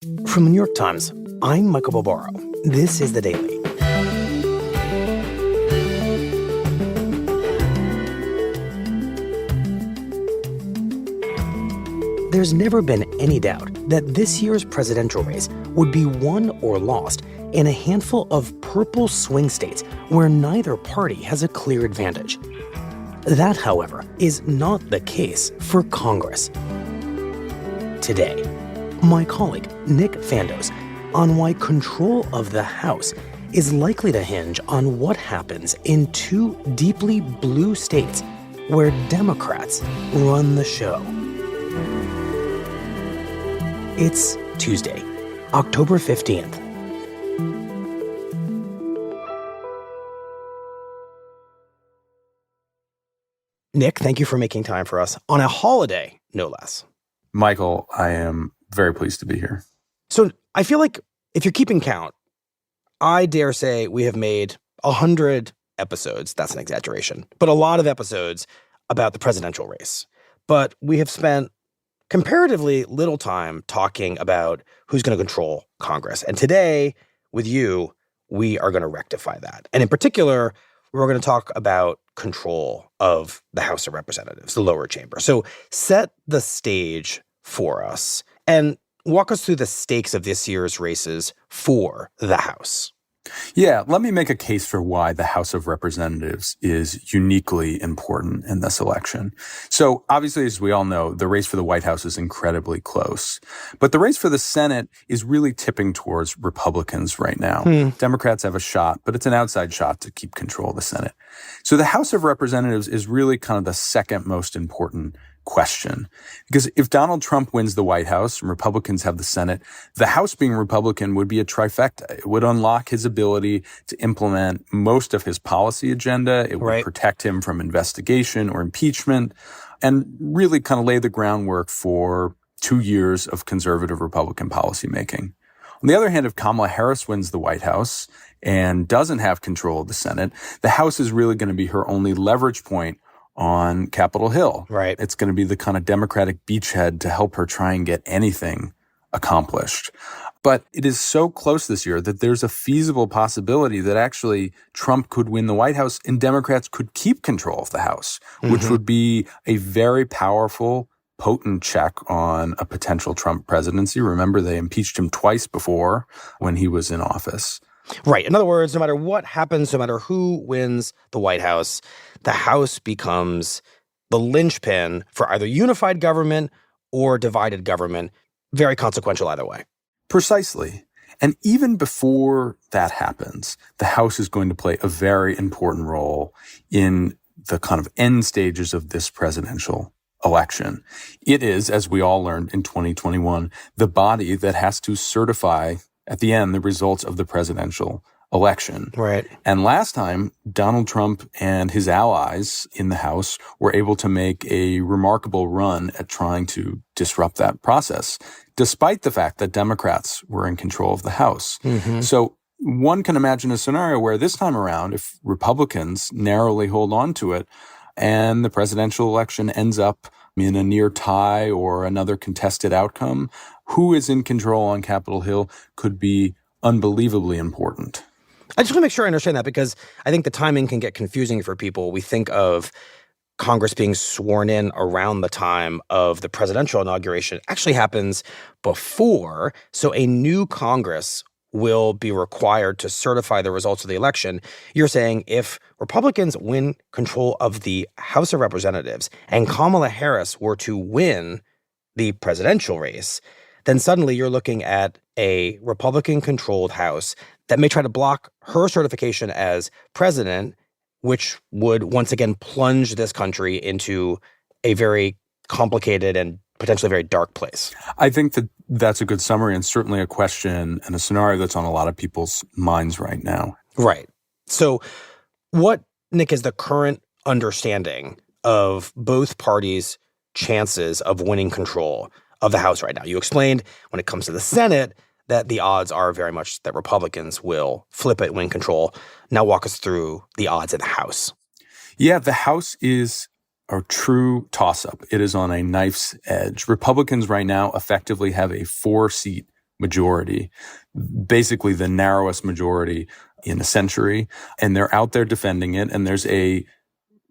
From the New York Times, I'm Michael Barbaro. This is The Daily. There's never been any doubt that this year's presidential race would be won or lost in a handful of purple swing states where neither party has a clear advantage. That, however, is not the case for Congress. Today, my colleague Nick Fandos on why control of the House is likely to hinge on what happens in two deeply blue states where Democrats run the show. It's Tuesday, October 15th. Nick, thank you for making time for us on a holiday, no less. Michael, I am very pleased to be here. So I feel like if you're keeping count, I dare say we have made 100 episodes. That's an exaggeration, but a lot of episodes about the presidential race. But we have spent comparatively little time talking about who's going to control Congress. And today, with you, we are going to rectify that. And in particular, we're going to talk about control of the House of Representatives, the lower chamber. So set the stage for us and walk us through the stakes of this year's races for the House. Yeah, let me make a case for why the House of Representatives is uniquely important in this election. So obviously, as we all know, the race for the White House is incredibly close. But the race for the Senate is really tipping towards Republicans right now. Democrats have a shot, but it's an outside shot to keep control of the Senate. So the House of Representatives is really kind of the second most important question. Because if Donald Trump wins the White House and Republicans have the Senate, the House being Republican would be a trifecta. It would unlock his ability to implement most of his policy agenda. It would protect him from investigation or impeachment and really kind of lay the groundwork for 2 years of conservative Republican policymaking. On the other hand, if Kamala Harris wins the White House and doesn't have control of the Senate, the House is really going to be her only leverage point on Capitol Hill. Right. It's going to be the kind of Democratic beachhead to help her try and get anything accomplished. But it is so close this year that there's a feasible possibility that actually Trump could win the White House and Democrats could keep control of the House, which would be a very powerful, potent check on a potential Trump presidency. Remember, they impeached him twice before when he was in office. Right. In other words, no matter what happens, no matter who wins the White House, the House becomes the linchpin for either unified government or divided government. Very consequential either way. Precisely. And even before that happens, the House is going to play a very important role in the kind of end stages of this presidential election. It is, as we all learned in 2021, the body that has to certify at the end the results of the presidential election. Right. And last time, Donald Trump and his allies in the House were able to make a remarkable run at trying to disrupt that process, despite the fact that Democrats were in control of the House. So one can imagine a scenario where this time around, if Republicans narrowly hold on to it and the presidential election ends up in a near tie or another contested outcome, who is in control on Capitol Hill could be unbelievably important. I just want to make sure I understand that because I think the timing can get confusing for people. We think of Congress being sworn in around the time of the presidential inauguration. It actually happens before. So a new Congress will be required to certify the results of the election. You're saying if Republicans win control of the House of Representatives and Kamala Harris were to win the presidential race, then suddenly you're looking at a Republican-controlled House that may try to block her certification as president, which would once again plunge this country into a very complicated and potentially very dark place. I think that that's a good summary and certainly a question and a scenario that's on a lot of people's minds right now. Right. So what, Nick, is the current understanding of both parties' chances of winning control of the House right now? You explained when it comes to the Senate that the odds are very much that Republicans will flip it, win control. Now walk us through the odds in the House. Yeah, the House is a true toss-up. It is on a knife's edge. Republicans right now effectively have a 4-seat majority, basically the narrowest majority in a century. And they're out there defending it. And there's a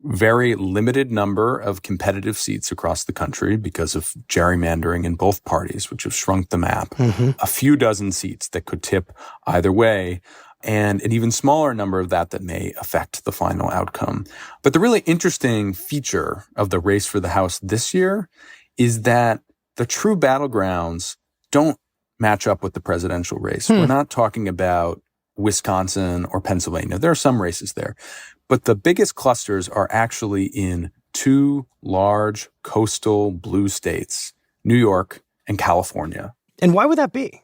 very limited number of competitive seats across the country because of gerrymandering in both parties, which have shrunk the map. Mm-hmm. A few dozen seats that could tip either way, and an even smaller number of that may affect the final outcome. But the really interesting feature of the race for the House this year is that the true battlegrounds don't match up with the presidential race. We're not talking about Wisconsin or Pennsylvania. There are some races there. But the biggest clusters are actually in two large coastal blue states, New York and California. And why would that be?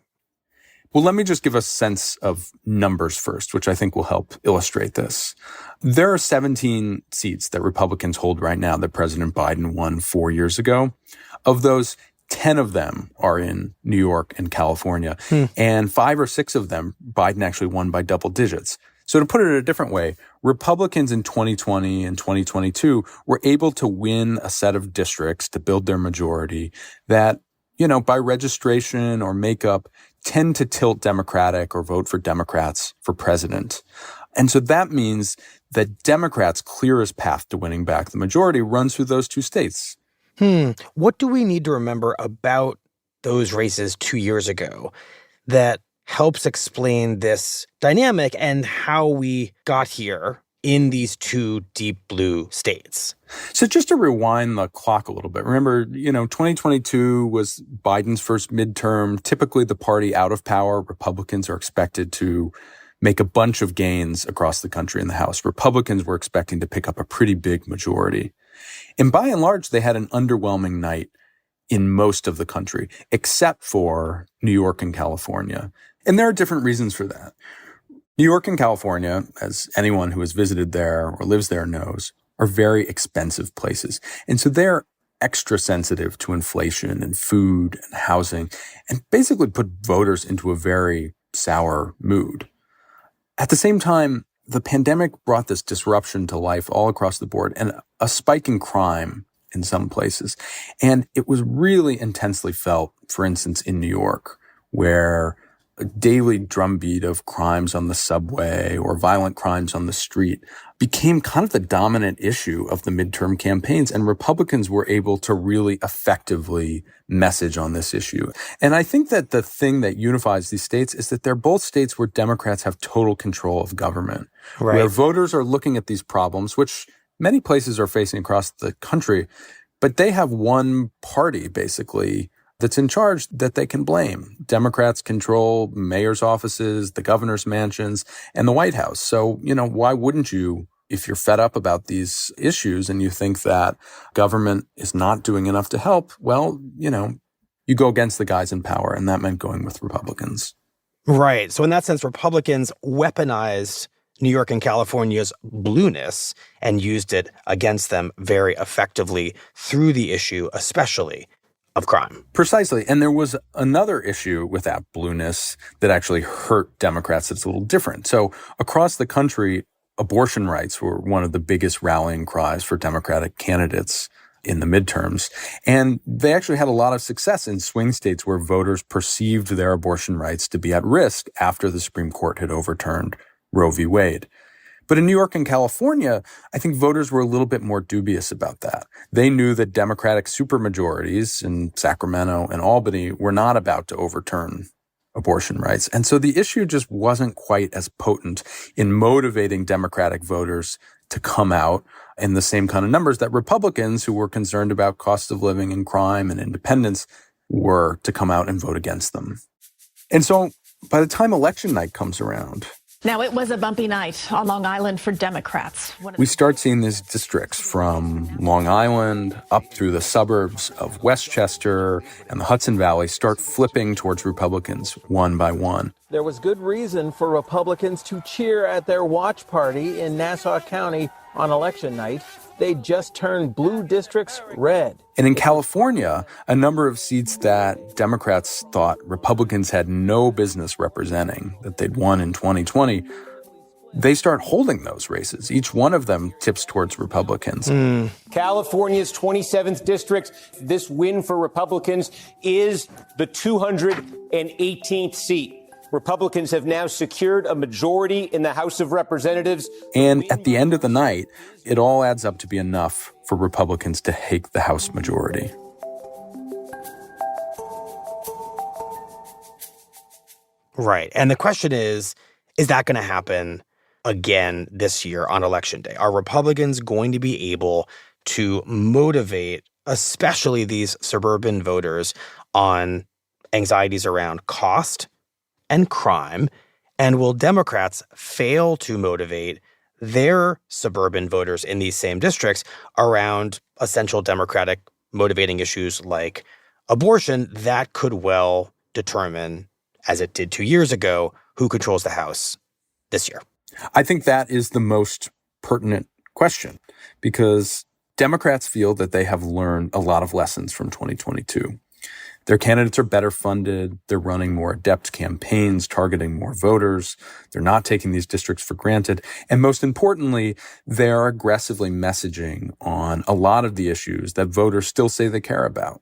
Well, let me just give a sense of numbers first, which I think will help illustrate this. There are 17 seats that Republicans hold right now that President Biden won 4 years ago. Of those, 10 of them are in New York and California. And 5 or 6 of them, Biden actually won by double digits. So to put it a different way, Republicans in 2020 and 2022 were able to win a set of districts to build their majority that, by registration or makeup, tend to tilt Democratic or vote for Democrats for president. And so that means that Democrats' clearest path to winning back the majority runs through those two states. What do we need to remember about those races 2 years ago that helps explain this dynamic and how we got here in these two deep blue states? So just to rewind the clock a little bit, remember, 2022 was Biden's first midterm. Typically the party out of power, Republicans are expected to make a bunch of gains across the country in the House. Republicans were expecting to pick up a pretty big majority. And by and large, they had an underwhelming night in most of the country, except for New York and California. And there are different reasons for that. New York and California, as anyone who has visited there or lives there knows, are very expensive places. And so they're extra sensitive to inflation and food and housing, and basically put voters into a very sour mood. At the same time, the pandemic brought this disruption to life all across the board and a spike in crime in some places. And it was really intensely felt, for instance, in New York, where a daily drumbeat of crimes on the subway or violent crimes on the street became kind of the dominant issue of the midterm campaigns, and Republicans were able to really effectively message on this issue. And I think that the thing that unifies these states is that they're both states where Democrats have total control of government, where voters are looking at these problems, which many places are facing across the country, but they have one party, basically, that's in charge that they can blame. Democrats control mayor's offices, the governor's mansions, and the White House. So, why wouldn't you, if you're fed up about these issues and you think that government is not doing enough to help, well, you go against the guys in power, and that meant going with Republicans. Right. So in that sense, Republicans weaponized New York and California's blueness and used it against them very effectively through the issue, especially of crime. Precisely. And there was another issue with that blueness that actually hurt Democrats that's a little different. So across the country, abortion rights were one of the biggest rallying cries for Democratic candidates in the midterms. And they actually had a lot of success in swing states where voters perceived their abortion rights to be at risk after the Supreme Court had overturned Roe v. Wade. But in New York and California, I think voters were a little bit more dubious about that. They knew that Democratic supermajorities in Sacramento and Albany were not about to overturn abortion rights. And so the issue just wasn't quite as potent in motivating Democratic voters to come out in the same kind of numbers that Republicans, who were concerned about cost of living and crime and independence, were to come out and vote against them. And so by the time election night comes around, now, it was a bumpy night on Long Island for Democrats. We start seeing these districts from Long Island up through the suburbs of Westchester and the Hudson Valley start flipping towards Republicans one by one. There was good reason for Republicans to cheer at their watch party in Nassau County on election night. They just turned blue districts red. And in California, a number of seats that Democrats thought Republicans had no business representing, that they'd won in 2020, they start holding those races. Each one of them tips towards Republicans. California's 27th district, this win for Republicans is the 218th seat. Republicans have now secured a majority in the House of Representatives. And at the end of the night, it all adds up to be enough for Republicans to take the House majority. Right. And the question is that going to happen again this year on Election Day? Are Republicans going to be able to motivate, especially these suburban voters, on anxieties around cost and crime? And will Democrats fail to motivate their suburban voters in these same districts around essential Democratic motivating issues like abortion that could well determine, as it did 2 years ago, who controls the House this year? I think that is the most pertinent question, because Democrats feel that they have learned a lot of lessons from 2022. Their candidates are better funded. They're running more adept campaigns, targeting more voters. They're not taking these districts for granted. And most importantly, they're aggressively messaging on a lot of the issues that voters still say they care about.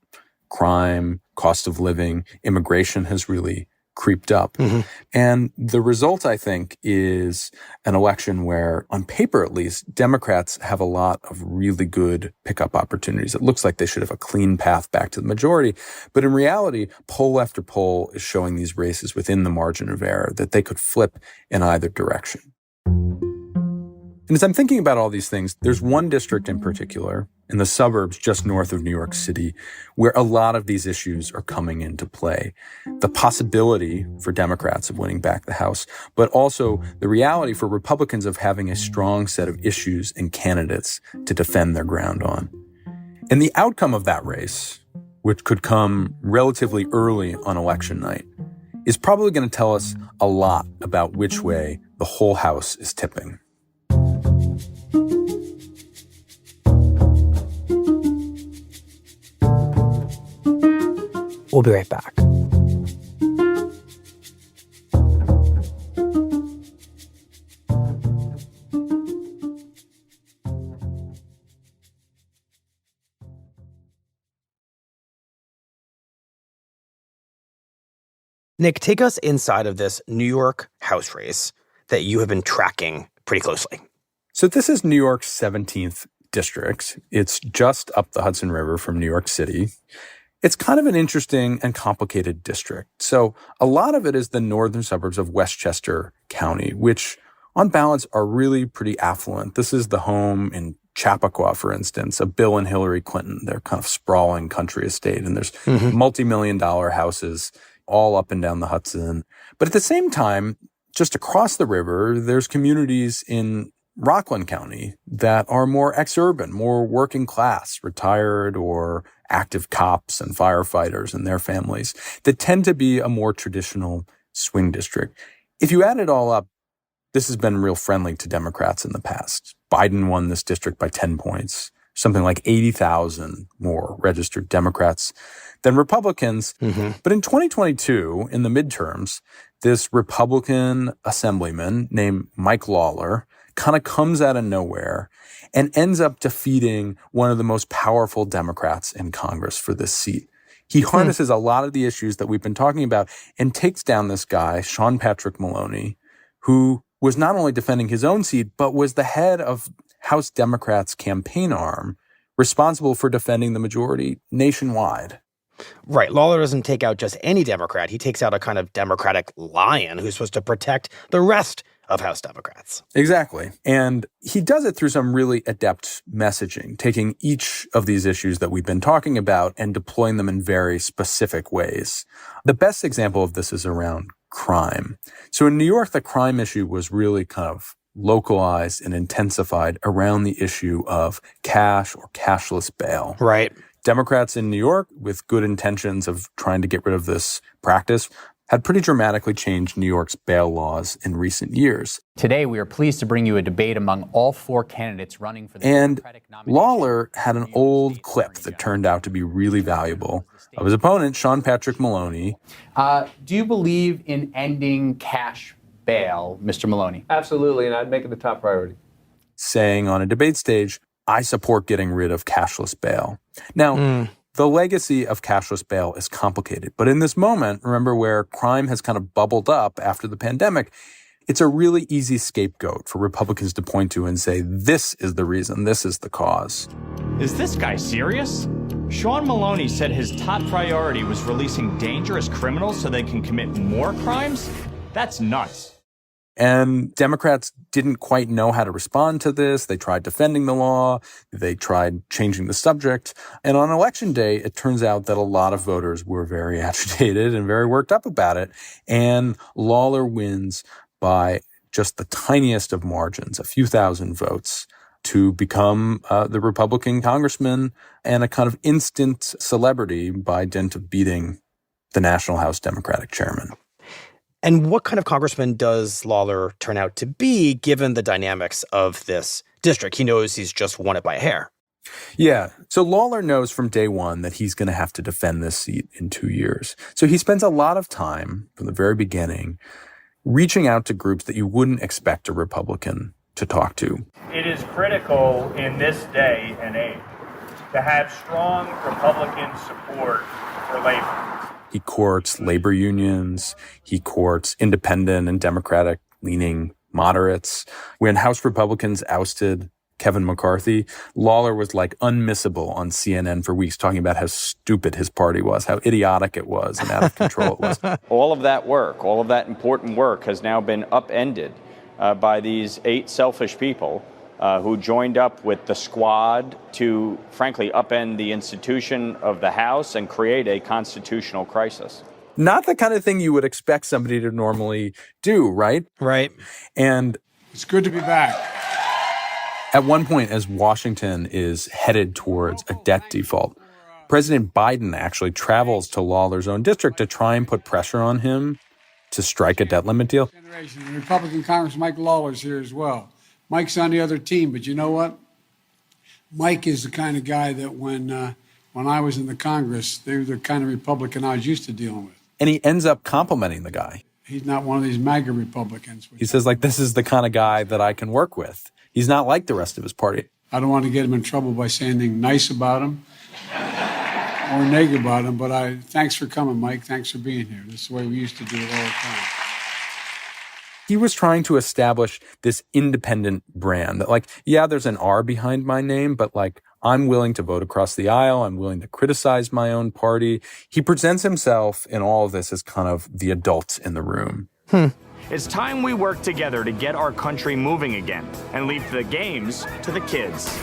Crime, cost of living, immigration has really creeped up. And the result, I think, is an election where, on paper at least, Democrats have a lot of really good pickup opportunities. It looks like they should have a clean path back to the majority. But in reality, poll after poll is showing these races within the margin of error that they could flip in either direction. And as I'm thinking about all these things, there's one district in particular in the suburbs just north of New York City where a lot of these issues are coming into play. The possibility for Democrats of winning back the House, but also the reality for Republicans of having a strong set of issues and candidates to defend their ground on. And the outcome of that race, which could come relatively early on election night, is probably going to tell us a lot about which way the whole House is tipping. We'll be right back. Nick, take us inside of this New York House race that you have been tracking pretty closely. So this is New York's 17th district. It's just up the Hudson River from New York City. It's kind of an interesting and complicated district. So a lot of it is the northern suburbs of Westchester County, which on balance are really pretty affluent. This is the home in Chappaqua, for instance, of Bill and Hillary Clinton. They're kind of sprawling country estate, and there's multi-million-dollar houses all up and down the Hudson. But at the same time, just across the river, there's communities in Rockland County that are more exurban, more working class, retired or active cops and firefighters and their families that tend to be a more traditional swing district. If you add it all up, this has been real friendly to Democrats in the past. Biden won this district by 10 points, something like 80,000 more registered Democrats than Republicans. But in 2022, in the midterms, this Republican assemblyman named Mike Lawler kind of comes out of nowhere and ends up defeating one of the most powerful Democrats in Congress for this seat. He harnesses a lot of the issues that we've been talking about and takes down this guy, Sean Patrick Maloney, who was not only defending his own seat, but was the head of House Democrats' campaign arm, responsible for defending the majority nationwide. Right. Lawler doesn't take out just any Democrat. He takes out a kind of Democratic lion who's supposed to protect the rest of House Democrats. Exactly. And he does it through some really adept messaging, taking each of these issues that we've been talking about and deploying them in very specific ways. The best example of this is around crime. So in New York, the crime issue was really kind of localized and intensified around the issue of cash or cashless bail. Right. Democrats in New York, with good intentions of trying to get rid of this practice, had pretty dramatically changed New York's bail laws in recent years. Today, we are pleased to bring you a debate among all four candidates running for the Democratic nomination. Lawler had an old clip that turned out to be really valuable of his opponent, Sean Patrick Maloney. Do you believe in ending cash bail, Mr. Maloney? Absolutely, and I'd make it the top priority. Saying on a debate stage, I support getting rid of cashless bail. Now, the legacy of cashless bail is complicated, but in this moment, remember where crime has kind of bubbled up after the pandemic, it's a really easy scapegoat for Republicans to point to and say, this is the reason, this is the cause. Is this guy serious? Sean Maloney said his top priority was releasing dangerous criminals so they can commit more crimes? That's nuts. And Democrats didn't quite know how to respond to this. They tried defending the law. They tried changing the subject. And on election day, it turns out that a lot of voters were very agitated and very worked up about it. And Lawler wins by just the tiniest of margins, a few thousand votes, to become the Republican congressman and a kind of instant celebrity by dint of beating the National House Democratic chairman. And what kind of congressman does Lawler turn out to be, given the dynamics of this district? He knows he's just won it by a hair. Yeah. So Lawler knows from day one that he's going to have to defend this seat in 2 years. So he spends a lot of time from the very beginning reaching out to groups that you wouldn't expect a Republican to talk to. It is critical in this day and age to have strong Republican support for labor. He courts labor unions. He courts independent and Democratic-leaning moderates. When House Republicans ousted Kevin McCarthy, Lawler was like unmissable on CNN for weeks, talking about how stupid his party was, how idiotic it was, and out of control it was. All of that work, all of that important work has now been upended by these 8 selfish people who joined up with the squad to, frankly, upend the institution of the House and create a constitutional crisis. Not the kind of thing you would expect somebody to normally do, right? Right. And it's good to be back. At one point, as Washington is headed towards a debt default, President Biden actually travels to Lawler's own district to try and put pressure on him to strike a debt limit deal. The Republican Congressman Mike Lawler's here as well. Mike's on the other team, but you know what? Mike is the kind of guy that when I was in the Congress, they were the kind of Republican I was used to dealing with. And he ends up complimenting the guy. He's not one of these MAGA Republicans. He says, like, this is the kind of guy that I can work with. He's not like the rest of his party. I don't want to get him in trouble by saying anything nice about him or negative about him, but thanks for coming, Mike. Thanks for being here. This is the way we used to do it all the time. He was trying to establish this independent brand that, like, yeah, there's an R behind my name, but, like, I'm willing to vote across the aisle. I'm willing to criticize my own party. He presents himself in all of this as kind of the adult in the room. It's time we work together to get our country moving again and leave the games to the kids.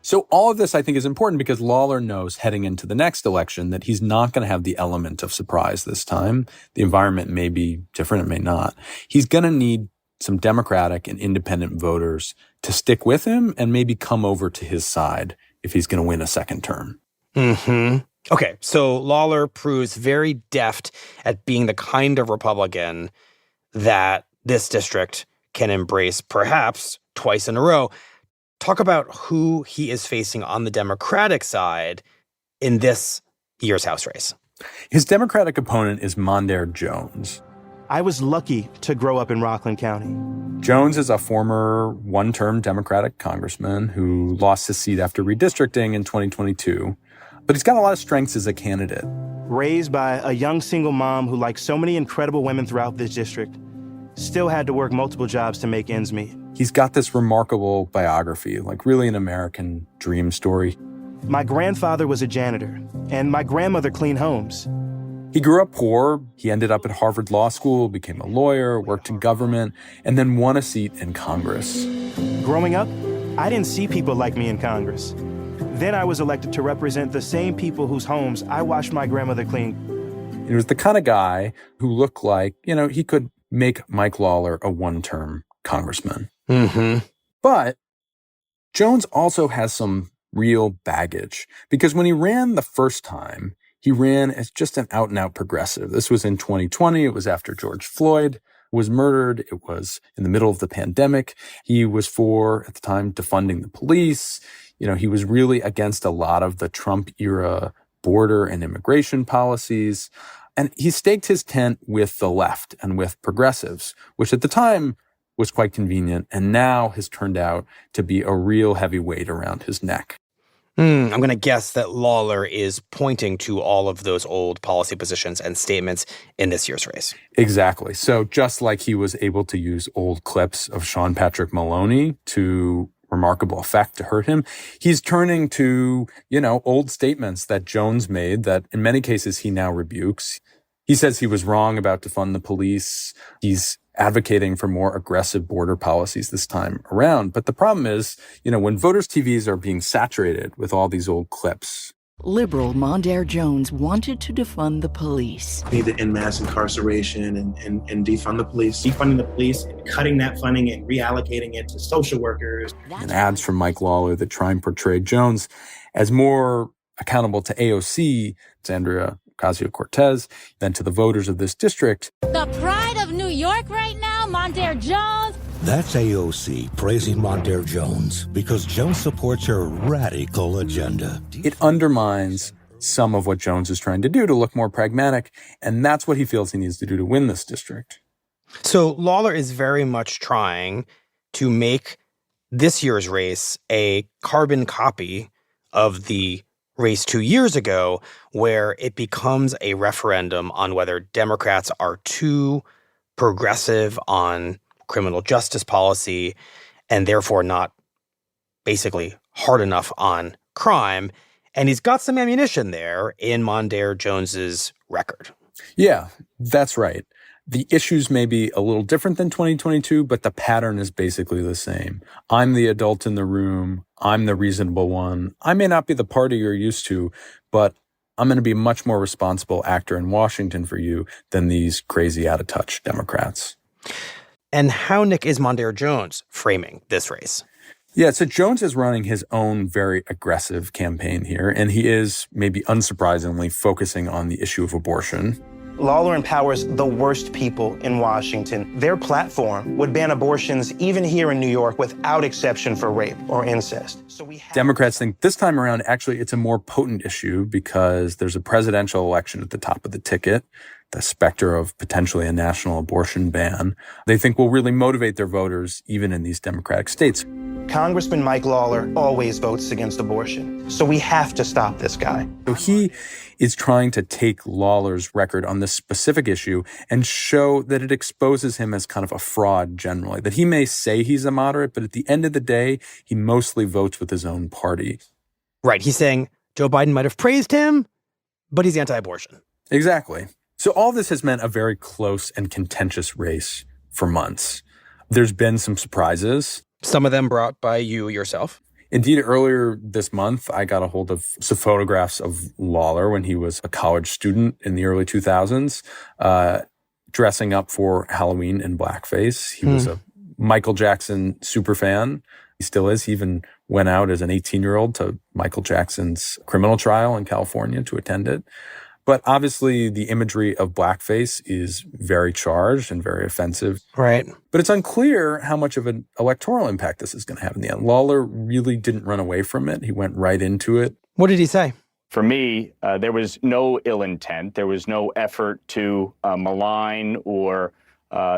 So all of this, I think, is important because Lawler knows heading into the next election that he's not going to have the element of surprise this time. The environment may be different. It may not. He's going to need some Democratic and independent voters to stick with him and maybe come over to his side if he's going to win a second term. Mm-hmm. Okay, so Lawler proves very deft at being the kind of Republican that this district can embrace perhaps twice in a row. Talk about who he is facing on the Democratic side in this year's House race. His Democratic opponent is Mondaire Jones. I was lucky to grow up in Rockland County. Jones is a former one-term Democratic congressman who lost his seat after redistricting in 2022. But he's got a lot of strengths as a candidate. Raised by a young single mom who, like so many incredible women throughout this district, still had to work multiple jobs to make ends meet. He's got this remarkable biography, like really an American dream story. My grandfather was a janitor, and my grandmother cleaned homes. He grew up poor. He ended up at Harvard Law School, became a lawyer, worked in government, and then won a seat in Congress. Growing up, I didn't see people like me in Congress. Then I was elected to represent the same people whose homes I watched my grandmother clean. He was the kind of guy who looked like, he could make Mike Lawler a one-term congressman. Mm-hmm. But Jones also has some real baggage because when he ran the first time, he ran as just an out-and-out progressive. This was in 2020. It was after George Floyd was murdered. It was in the middle of the pandemic. He was for, at the time, defunding the police. He was really against a lot of the Trump-era border and immigration policies. And he staked his tent with the left and with progressives, which at the time was quite convenient and now has turned out to be a real heavy weight around his neck. I'm going to guess that Lawler is pointing to all of those old policy positions and statements in this year's race. Exactly. So just like he was able to use old clips of Sean Patrick Maloney to remarkable effect to hurt him, he's turning to, old statements that Jones made that in many cases he now rebukes. He says he was wrong about defund the police. He's advocating for more aggressive border policies this time around. But the problem is, when voters' TVs are being saturated with all these old clips. Liberal Mondaire Jones wanted to defund the police. We need to end mass incarceration and defund the police. Defunding the police, cutting that funding and reallocating it to social workers. And ads from Mike Lawler that try and portray Jones as more accountable to AOC, to Andrea Ocasio-Cortez, than to the voters of this district. The pride of New York right now, Mondaire Jones. That's AOC praising Mondaire Jones because Jones supports her radical agenda. It undermines some of what Jones is trying to do to look more pragmatic, and that's what he feels he needs to do to win this district. So Lawler is very much trying to make this year's race a carbon copy of the race 2 years ago, where it becomes a referendum on whether Democrats are too progressive on criminal justice policy and therefore not basically hard enough on crime. And he's got some ammunition there in Mondaire Jones's record. Yeah, that's right. The issues may be a little different than 2022, but the pattern is basically the same. I'm the adult in the room. I'm the reasonable one. I may not be the party you're used to, but I'm going to be a much more responsible actor in Washington for you than these crazy out-of-touch Democrats. And how, Nick, is Mondaire Jones framing this race? Yeah, so Jones is running his own very aggressive campaign here, and he is, maybe unsurprisingly, focusing on the issue of abortion. Lawler empowers the worst people in Washington. Their platform would ban abortions even here in New York without exception for rape or incest. Democrats think this time around, actually, it's a more potent issue because there's a presidential election at the top of the ticket, the specter of potentially a national abortion ban. They think will really motivate their voters, even in these Democratic states. Congressman Mike Lawler always votes against abortion, so we have to stop this guy. So he is trying to take Lawler's record on this specific issue and show that it exposes him as kind of a fraud generally, that he may say he's a moderate, but at the end of the day, he mostly votes with his own party. Right. He's saying Joe Biden might have praised him, but he's anti-abortion. Exactly. So all this has meant a very close and contentious race for months. There's been some surprises. Some of them brought by you yourself. Indeed, earlier this month, I got a hold of some photographs of Lawler when he was a college student in the early 2000s, dressing up for Halloween in blackface. He was a Michael Jackson superfan. He still is. He even went out as an 18-year-old to Michael Jackson's criminal trial in California to attend it. But obviously, the imagery of blackface is very charged and very offensive. Right. But it's unclear how much of an electoral impact this is going to have in the end. Lawler really didn't run away from it. He went right into it. What did he say? For me, there was no ill intent. There was no effort to malign or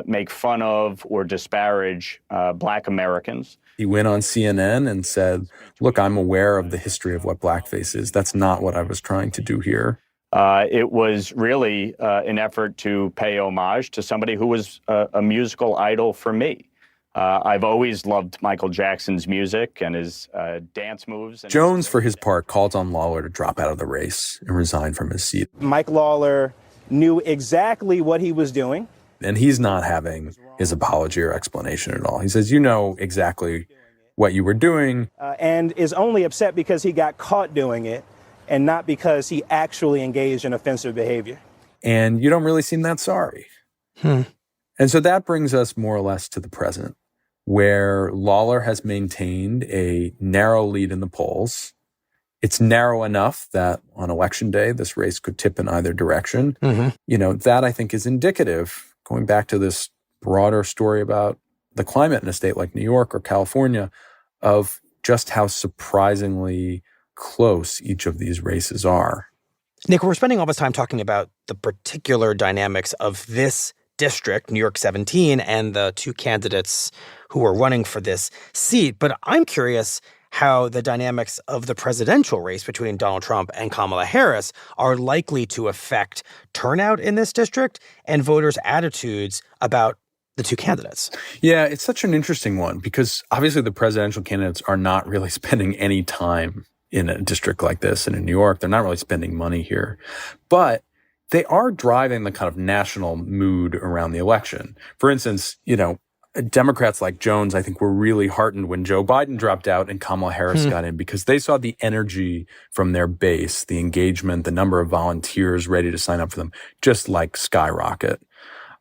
make fun of or disparage Black Americans. He went on CNN and said, look, I'm aware of the history of what blackface is. That's not what I was trying to do here. It was really an effort to pay homage to somebody who was a musical idol for me. I've always loved Michael Jackson's music and his dance moves. Jones, for his part, called on Lawler to drop out of the race and resign from his seat. Mike Lawler knew exactly what he was doing. And he's not having his apology or explanation at all. He says, you know exactly what you were doing. And is only upset because he got caught doing it, and not because he actually engaged in offensive behavior. And you don't really seem that sorry. And so that brings us more or less to the present, where Lawler has maintained a narrow lead in the polls. It's narrow enough that on election day, this race could tip in either direction. You know, that I think is indicative, going back to this broader story about the climate in a state like New York or California, of just how surprisingly close each of these races are. Nick, we're spending all this time talking about the particular dynamics of this district, New York 17, and the two candidates who are running for this seat. But I'm curious how the dynamics of the presidential race between Donald Trump and Kamala Harris are likely to affect turnout in this district and voters' attitudes about the two candidates. Yeah, it's such an interesting one because obviously the presidential candidates are not really spending any time in a district like this and in New York. They're not really spending money here. But they are driving the kind of national mood around the election. For instance, Democrats like Jones, I think, were really heartened when Joe Biden dropped out and Kamala Harris got in because they saw the energy from their base, the engagement, the number of volunteers ready to sign up for them, just like skyrocket.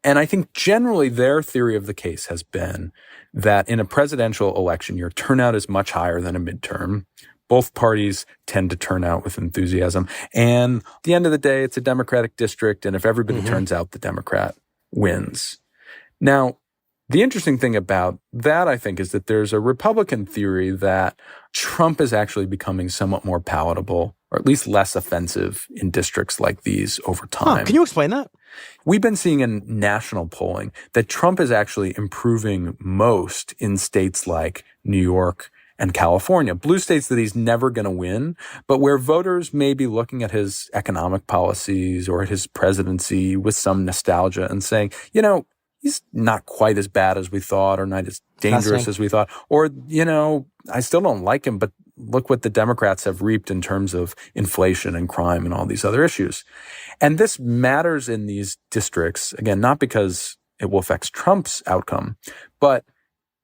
And I think generally their theory of the case has been that in a presidential election, your turnout is much higher than a midterm. Both parties tend to turn out with enthusiasm. And at the end of the day, it's a Democratic district. And if everybody turns out, the Democrat wins. Now, the interesting thing about that, I think, is that there's a Republican theory that Trump is actually becoming somewhat more palatable, or at least less offensive in districts like these over time. Can you explain that? We've been seeing in national polling that Trump is actually improving most in states like New York and California, blue states that he's never going to win, but where voters may be looking at his economic policies or at his presidency with some nostalgia and saying, he's not quite as bad as we thought or not as dangerous as we thought. Or, I still don't like him, but look what the Democrats have reaped in terms of inflation and crime and all these other issues. And this matters in these districts, again, not because it will affect Trump's outcome, but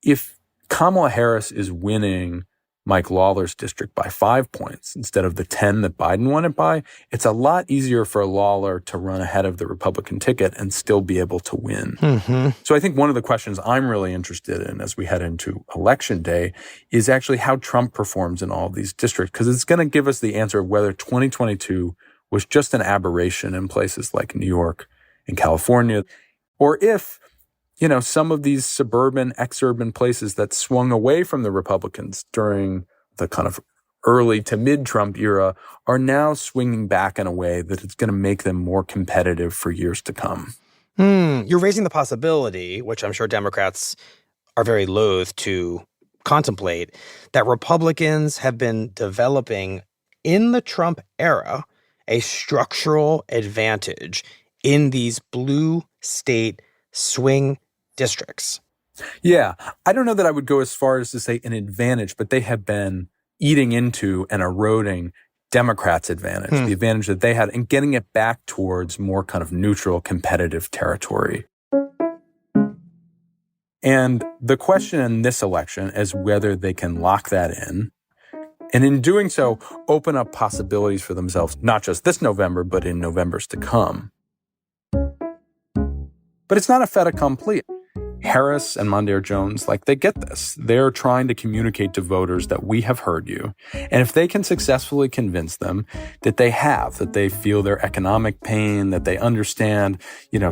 if Kamala Harris is winning Mike Lawler's district by 5 points instead of the 10 that Biden won it by, it's a lot easier for Lawler to run ahead of the Republican ticket and still be able to win. So I think one of the questions I'm really interested in as we head into Election Day is actually how Trump performs in all of these districts, because it's going to give us the answer of whether 2022 was just an aberration in places like New York and California, or if some of these suburban, exurban places that swung away from the Republicans during the kind of early to mid-Trump era are now swinging back in a way that it's going to make them more competitive for years to come. You're raising the possibility, which I'm sure Democrats are very loath to contemplate, that Republicans have been developing in the Trump era a structural advantage in these blue state swing districts. Yeah, I don't know that I would go as far as to say an advantage, but they have been eating into and eroding Democrats' advantage, the advantage that they had, and getting it back towards more kind of neutral, competitive territory. And the question in this election is whether they can lock that in, and in doing so, open up possibilities for themselves, not just this November, but in Novembers to come. But it's not a fait accompli. Harris and Mondaire Jones, they get this. They're trying to communicate to voters that we have heard you. And if they can successfully convince them that they feel their economic pain, that they understand,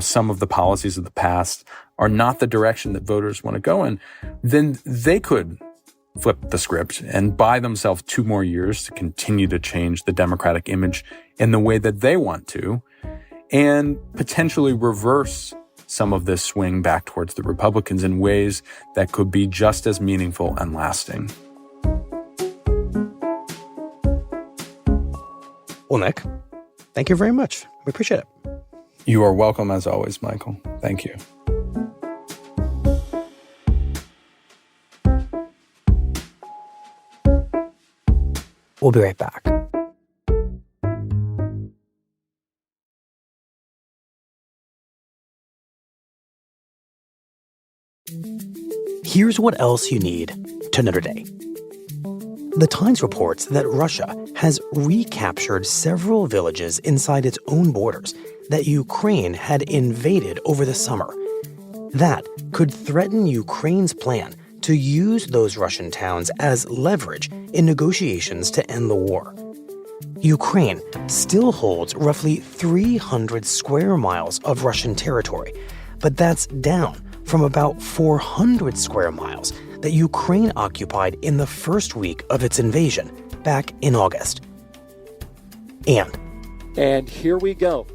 some of the policies of the past are not the direction that voters want to go in, then they could flip the script and buy themselves 2 more years to continue to change the Democratic image in the way that they want to, and potentially reverse some of this swing back towards the Republicans in ways that could be just as meaningful and lasting. Well, Nick, thank you very much. We appreciate it. You are welcome as always, Michael. Thank you. We'll be right back. Here's what else you need to know today. The Times reports that Russia has recaptured several villages inside its own borders that Ukraine had invaded over the summer. That could threaten Ukraine's plan to use those Russian towns as leverage in negotiations to end the war. Ukraine still holds roughly 300 square miles of Russian territory, but that's down from about 400 square miles that Ukraine occupied in the first week of its invasion back in August. And And here we go.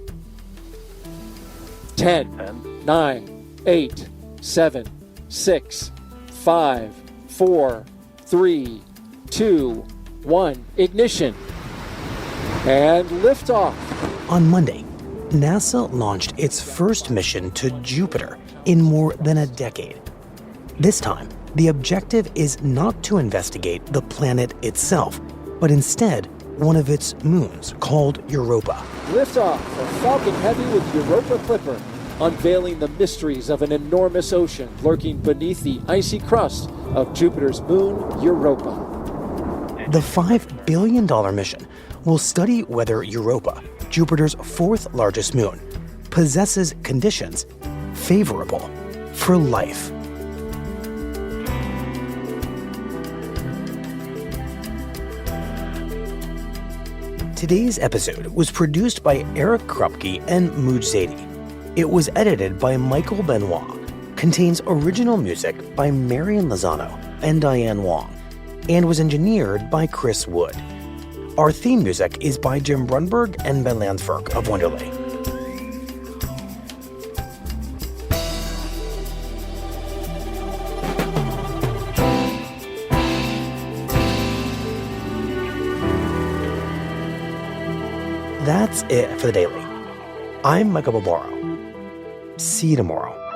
10, 9, 8, 7, 6, 5, 4, 3, 2, 1. Ignition. And liftoff. On Monday, NASA launched its first mission to Jupiter in more than a decade. This time, the objective is not to investigate the planet itself, but instead one of its moons called Europa. Liftoff for Falcon Heavy with Europa Clipper, unveiling the mysteries of an enormous ocean lurking beneath the icy crust of Jupiter's moon, Europa. The $5 billion mission will study whether Europa, Jupiter's fourth largest moon, possesses conditions favorable for life. Today's episode was produced by Eric Krupke and Mooj Zadie. It was edited by Michael Benoit, contains original music by Marian Lozano and Diane Wong, and was engineered by Chris Wood. Our theme music is by Jim Brunberg and Ben Landsverk of Wonderley. That's it for the Daily. I'm Michael Barbaro. See you tomorrow.